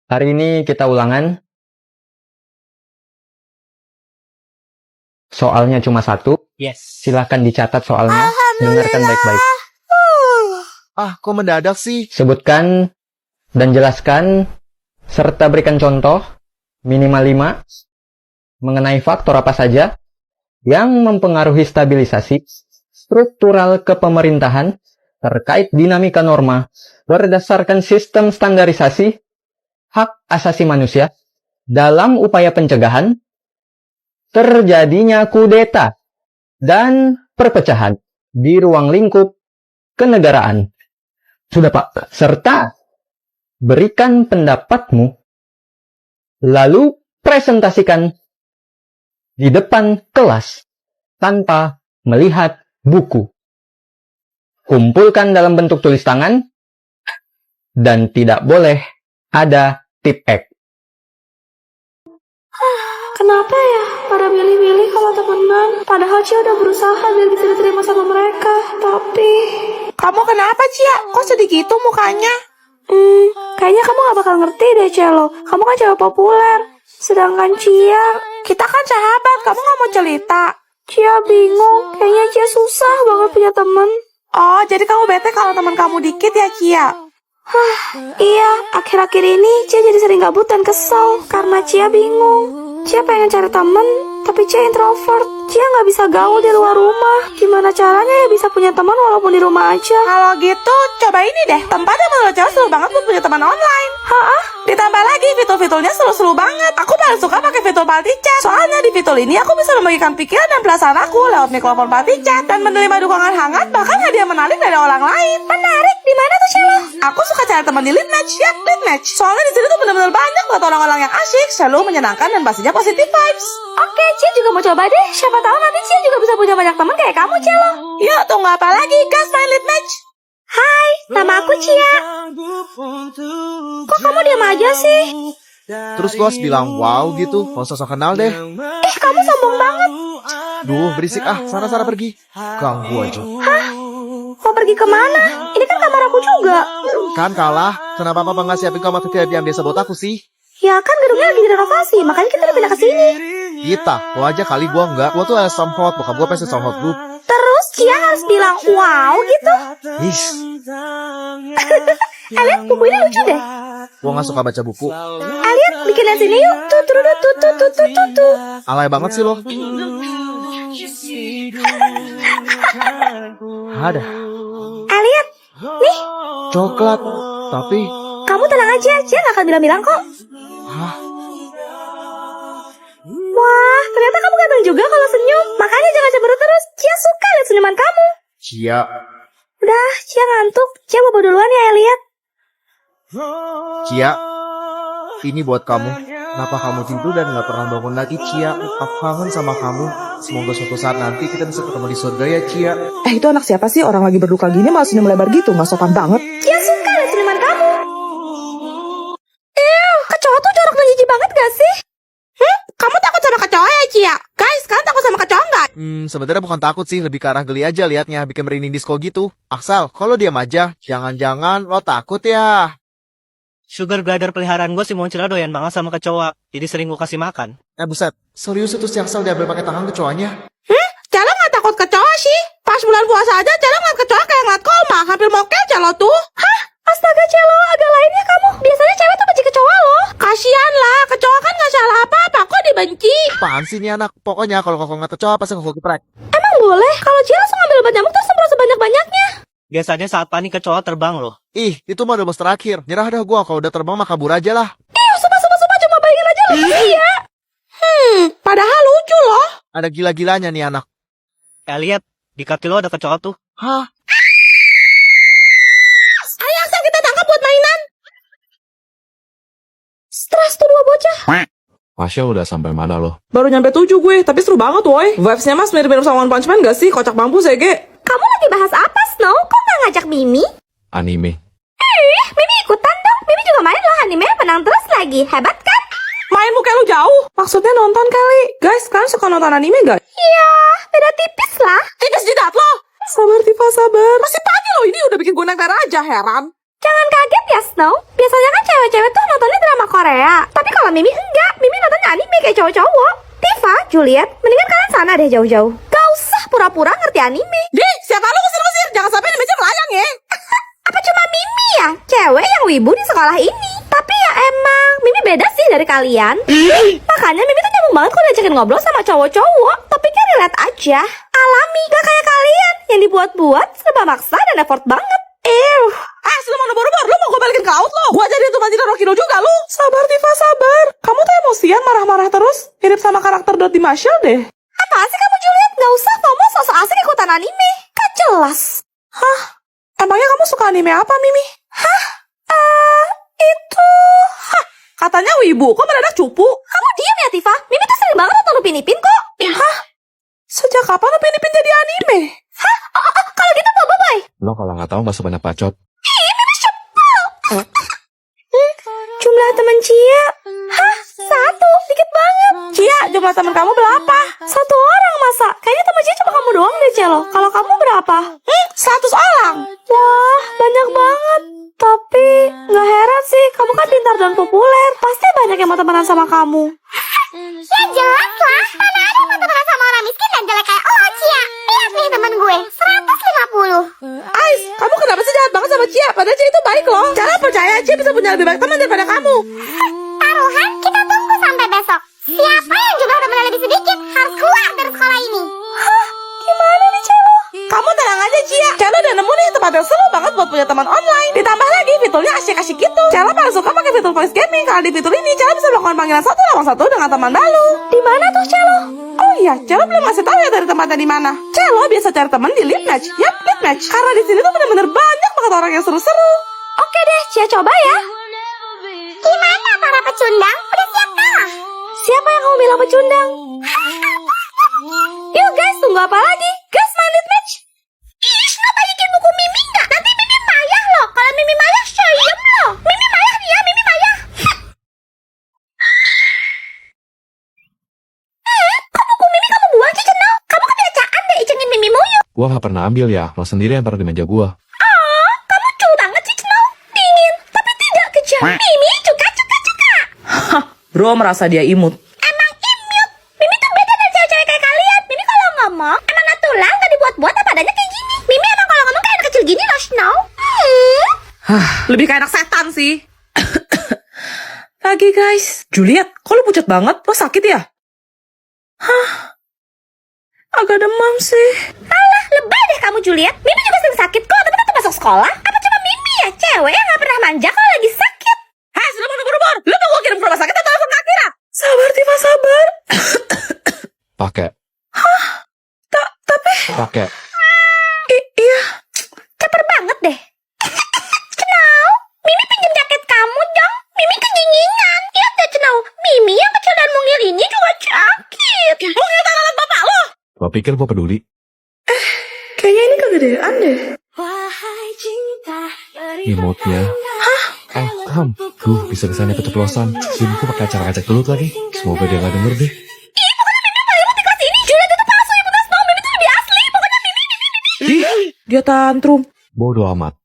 Hari ini kita ulangan. Soalnya cuma satu. Yes. Silahkan dicatat soalnya. Dengarkan baik-baik. Kok mendadak sih? Sebutkan dan jelaskan serta berikan contoh minimal 5 mengenai faktor apa saja yang mempengaruhi stabilisasi struktural kepemerintahan terkait dinamika norma berdasarkan sistem standarisasi hak asasi manusia dalam upaya pencegahan terjadinya kudeta dan perpecahan di ruang lingkup kenegaraan. Sudah, Pak. Serta berikan pendapatmu, lalu presentasikan di depan kelas tanpa melihat buku. Kumpulkan dalam bentuk tulis tangan dan tidak boleh ada tipek. Kenapa ya pada milih-milih kalau temenan? Padahal Cia udah berusaha biar bisa diterima sama mereka. Tapi... Kamu kenapa, Cia? Kok sedih gitu mukanya? Kayaknya kamu gak bakal ngerti deh, Celo. Kamu kan cewek populer. Sedangkan Cia... Kita kan sahabat, kamu gak mau cerita? Cia bingung. Kayaknya Cia susah banget punya temen. Oh, jadi kamu bete kalau teman kamu dikit ya, Cia? Iya, akhir-akhir ini Cia jadi sering gabut dan kesel. Karena Cia bingung. Cia pengen cari temen, tapi Cia introvert. Cia nggak bisa gaul di luar rumah. Gimana caranya ya bisa punya teman walaupun di rumah aja? Kalau gitu, coba ini deh. Tempatnya menurut cewek seru banget buat punya teman online. Ditambah lagi, fitur-fiturnya seru-seru banget. Aku paling suka pakai fitur party chat. Soalnya di fitur ini aku bisa membagikan pikiran dan perasaan aku lewat mikrofon party chat dan menerima dukungan hangat, bahkan hadiah menarik dari orang lain. Menarik? Di mana tuh, Celo? Aku suka cari teman di Lead Match, ya, Lead Match. Soalnya di sini tuh benar-benar banyak buat orang-orang yang asyik, selalu menyenangkan dan pastinya positive vibes. Oke, Cia juga mau coba deh. Siapa tahu nanti Cia juga bisa punya banyak teman kayak kamu, Celo. Yuk, tunggu apa lagi? Gas main Lead Match. Hai, nama aku Cia. Kok kamu diam aja sih? Terus gue harus bilang wow gitu, gak usah sok kenal deh. Kamu sombong banget. Duh, berisik sana-sana pergi. Ganggu aja. Mau pergi kemana? Ini kan kamar aku juga. Kan kalah, kenapa papa nggak siapin kamar kecil yang biasa buat aku sih? Ya kan gedungnya lagi direnovasi, makanya kita udah pindah ke sini. Kita, lo aja kali gue enggak. Gue tuh ada soundhot, bokap gue pasti soundhot dulu. Terus Cia harus bilang wow gitu. Ish, Lihat buku ini lucu deh. gue gak suka baca buku. Lihat bikin sini yuk. Tuh. Alay banget sih lo. Ada Lihat, nih. coklat, tapi Kamu tenang aja, Cia gak akan bilang-bilang kok. Wah, ternyata kamu ganteng juga kalau senyum. Makanya jangan cemberut terus. Cia suka lihat senyuman kamu. Cia. Udah, Cia ngantuk. Cia bobo duluan ya, Elliot. Cia, ini buat kamu. Kenapa kamu tidur dan gak pernah bangun lagi, Cia? Aku kangen sama kamu. Semoga suatu saat nanti kita bisa ketemu di surga ya, Cia. Itu anak siapa sih? Orang lagi berduka gini malah senyum lebar gitu, gak sopan banget. Cia suka lihat senyuman kamu. Kecoa tuh jorok dan jijik banget gak sih? Kamu takut sama kecoa ya, Cia? Guys, kalian takut sama kecoa nggak? Sebenarnya bukan takut sih, lebih ke arah geli aja liatnya, bikin merinding disco gitu. Aksal, kalau diam aja, jangan-jangan lo takut ya. Sugar glider peliharaan gue si Moncela doyan banget sama kecoa. Jadi sering gue kasih makan. Buset, serius itu si Aksal diambil pakai tangan kecoanya? Celo nggak takut kecoa sih. Pas bulan puasa aja Celo ngeliat kecoa kayak ngeliat koma. Hampir mokel Celo tuh. Astaga, Celo, agak lainnya kamu. Biasanya cewek tuh benci kecoa loh. Kasian lah, kecoa kan nggak salah apa-apa. Kok dibenci? Apaan sih nih anak? Pokoknya kalau kau ngeliat kecoa pasti kau geprek. Emang boleh? Kalau Cia langsung ambil obat nyamuk terus semprot sebanyak-banyaknya. Biasanya saat panik kecoa terbang loh. Ih, itu mah udah bos terakhir. Nyerah dah gua, kalau udah terbang mah kabur aja lah. Sumpah, cuma bayangin aja loh. Iya. Padahal lucu loh. Ada gila-gilanya nih anak. Lihat, di kaki lo ada kecoa tuh. Hah? Ayo Aksel, kita tangkap buat mainan. Stres tuh dua bocah. Pasha udah sampai mana lo? Baru nyampe 7 gue, tapi seru banget woy. Vibes-nya mas mirip-mirip sama One Punch Man gak sih? Kocak mampus ya, Ge. Kamu lagi bahas apa, Snow? Kok gak ngajak Mimi? Anime. Mimi ikutan dong. Mimi juga main loh anime, menang terus lagi. Hebat kan? Main muka lu jauh. Maksudnya nonton kali. Guys, kalian suka nonton anime gak? Iya, beda tipis lah. Tipis jidat lo. Sabar Tifa, sabar. Masih pagi loh, ini udah bikin gue naik darah aja, heran. Jangan kaget ya, Snow. Biasanya kan cewek-cewek tuh nontonnya drama Korea. kalau Mimi enggak. Mimi nontonnya anime kayak cowok-cowok. Tifa, Juliet, mendingan kalian sana deh jauh-jauh. Gak usah pura-pura ngerti anime. Di, siapa lu kusir-kusir? Jangan sampai di meja melayang ya. Apa cuma Mimi yang cewek yang wibu di sekolah ini? Tapi ya emang, Mimi beda sih dari kalian. Makanya Mimi tuh nyambung banget kalau diajakin ngobrol sama cowok-cowok. Topiknya relate aja. Alami, gak kayak kalian. Yang dibuat-buat, serba maksa dan effort banget. Sudah mau boro-boro, lu mau gue balikin ke laut lo. Gue jadi itu Majin Rokino juga lu. Sabar Tifa, sabar. Kamu tuh emosian marah-marah terus. Mirip sama karakter Dottie Marshall deh. Apa sih kamu Juliet? Gak usah FOMO sosok asik ikutan anime. Gak jelas. Emangnya kamu suka anime apa, Mimi? Itu... Katanya wibu, kok mendadak cupu? Kamu diam ya Tifa. Mimi tuh sering banget nonton Upin Ipin kok. Sejak kapan Upin Ipin jadi anime? Kalau gitu Boboiboy. Lo kalau nggak tahu nggak sebanyak bacot. Jumlah teman Cia. Satu. Dikit banget. Cia, jumlah teman kamu berapa? Satu orang masa? Kayaknya teman Cia cuma kamu doang deh Celo. Kalau kamu berapa? 100 orang. Wah, banyak banget. Tapi nggak heran sih, kamu kan pintar dan populer. Pasti banyak yang mau temenan sama kamu. Ya jelas lah, mana ada yang mau temenan sama orang miskin dan jelek kayak oh Cia. Lihat nih temen gue, 150. Ais, kamu kenapa sih jahat banget sama Cia? Padahal Cia itu baik loh. Jangan percaya Cia bisa punya lebih banyak teman daripada kamu. Taruhan, kita tunggu sampai besok. Siapa yang jumlah temennya lebih sedikit harus keluar dari sekolah ini. Gimana nih Celo? Kamu tenang aja Cia. Celo udah nemu nih tempat yang seru banget buat punya teman online. Ditambah lagi fiturnya asyik-asyik gitu. Celo paling suka pakai fitur voice gaming. Karena di fitur ini Celo bisa melakukan panggilan satu lawan satu dengan teman baru. Di mana tuh Celo? Oh iya, Celo belum ngasih tahu ya dari tempatnya di mana. Celo biasa cari teman di Lead Match. Yap, Lead Match. Karena di sini tuh bener-bener banyak banget orang yang seru-seru. Oke deh, Cia coba ya. Gimana para pecundang? Udah siap kalah? Siapa yang kamu bilang pecundang? Yuk guys, tunggu apa lagi? Guys, main Lead Match. Isno bagikin buku Mimi nggak? Nanti Mimi mayah loh. Kalau Mimi mayah, syayem loh. Mimi mayah dia, Mimi mayah. Kok buku Mimi kamu buang sih, Cenau? Kamu kebiasaan deh icengin Mimi mulu. Gua nggak pernah ambil ya. Lo sendiri yang taruh di meja gua. Kamu cu banget sih, Cenau. Dingin, tapi tidak kejam. Mimi, cuka. Bro merasa dia imut. Emang imut. Mimi tuh beda dari cewek-cewek kayak kalian. Mimi kalau ngomong, emang natural, gak dibuat-buat apa adanya kayak gini. Mimi emang kalau ngomong kayak anak kecil gini loh, Snow. Lebih kayak anak setan sih. Lagi guys. Juliet, kok lu pucat banget? Lo sakit ya? Agak demam sih. Alah, lebay deh kamu, Juliet. Mimi juga sering sakit kok, tapi tetap masuk sekolah. Apa cuma Mimi ya, cewek yang gak pernah manja kalau lagi sakit? Hei, sudah mau buru-buru. Lu mau gue kirim ke rumah sakit atau telepon Kak Kira? Sabar, Tifa, sabar. Pakai. Tapi... Pakai. Iya. Caper banget deh. Cenau, Mimi pinjam jaket kamu dong. Mimi kedinginan. Lihat deh, Cenau. Mimi yang kecil dan mungil ini juga sakit. Mungkin anak bapak lo. Lo pikir gua peduli? Kayaknya ini kegedean deh. Imutnya. Kam. Duh, bisa kesannya keceplosan. Sibuk pakai acara ngecek gelut lagi. Semoga dia nggak denger deh. Dia tantrum. Bodoh amat.